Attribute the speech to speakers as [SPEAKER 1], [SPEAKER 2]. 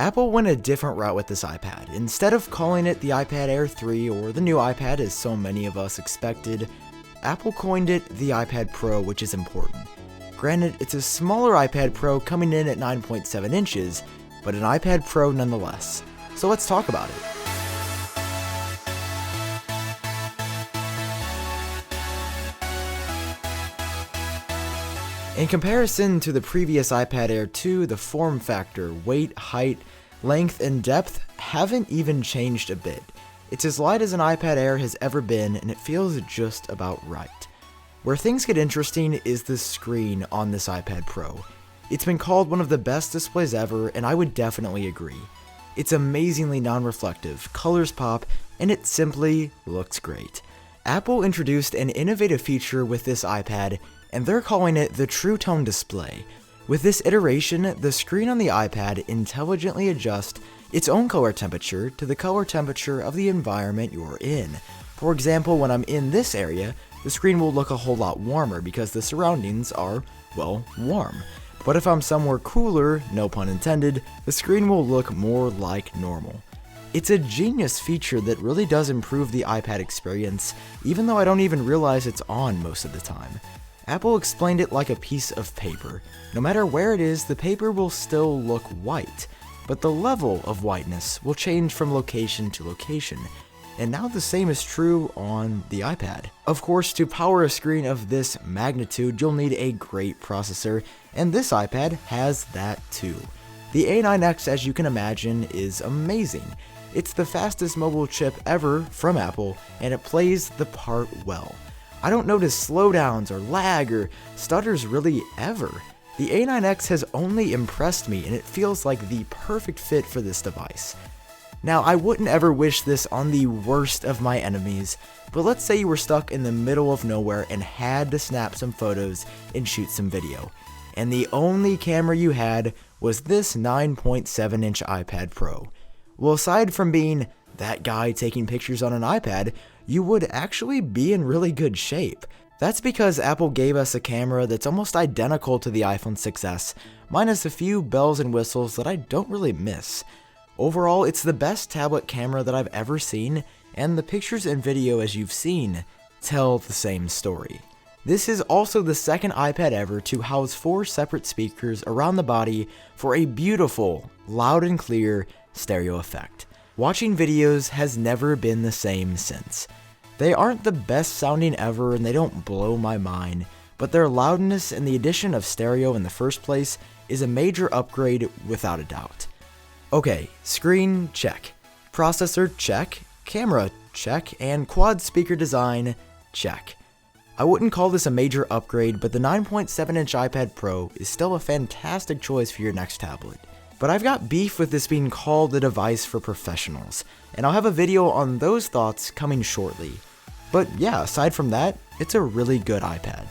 [SPEAKER 1] Apple went a different route with this iPad. Instead of calling it the iPad Air 3 or the new iPad as so many of us expected, Apple coined it the iPad Pro, which is important. Granted, it's a smaller iPad Pro coming in at 9.7 inches, but an iPad Pro nonetheless. So let's talk about it. In comparison to the previous iPad Air 2, the form factor, weight, height, length, and depth haven't even changed a bit. It's as light as an iPad Air has ever been, and it feels just about right. Where things get interesting is the screen on this iPad Pro. It's been called one of the best displays ever, and I would definitely agree. It's amazingly non-reflective, colors pop, and it simply looks great. Apple introduced an innovative feature with this iPad, and they're calling it the True Tone display. With this iteration, the screen on the iPad intelligently adjusts its own color temperature to the color temperature of the environment you're in. For example, when I'm in this area, the screen will look a whole lot warmer because the surroundings are, well, warm. But if I'm somewhere cooler, no pun intended, the screen will look more like normal. It's a genius feature that really does improve the iPad experience, even though I don't even realize it's on most of the time. Apple explained it like a piece of paper. No matter where it is, the paper will still look white, but the level of whiteness will change from location to location. And now the same is true on the iPad. Of course, to power a screen of this magnitude, you'll need a great processor, and this iPad has that too. The A9X, as you can imagine, is amazing. It's the fastest mobile chip ever from Apple, and it plays the part well. I don't notice slowdowns or lag or stutters really ever. The A9X has only impressed me, and it feels like the perfect fit for this device. Now, I wouldn't ever wish this on the worst of my enemies, but let's say you were stuck in the middle of nowhere and had to snap some photos and shoot some video, and the only camera you had was this 9.7-inch iPad Pro. Well, aside from being that guy taking pictures on an iPad, you would actually be in really good shape. That's because Apple gave us a camera that's almost identical to the iPhone 6s, minus a few bells and whistles that I don't really miss. Overall, it's the best tablet camera that I've ever seen, and the pictures and video, as you've seen, tell the same story. This is also the second iPad ever to house 4 separate speakers around the body for a beautiful, loud and clear stereo effect. Watching videos has never been the same since. They aren't the best sounding ever and they don't blow my mind, but their loudness and the addition of stereo in the first place is a major upgrade without a doubt. Okay, screen check, processor check, camera check, and quad speaker design check. I wouldn't call this a major upgrade, but the 9.7-inch iPad Pro is still a fantastic choice for your next tablet. But I've got beef with this being called a device for professionals, and I'll have a video on those thoughts coming shortly. But yeah, aside from that, it's a really good iPad.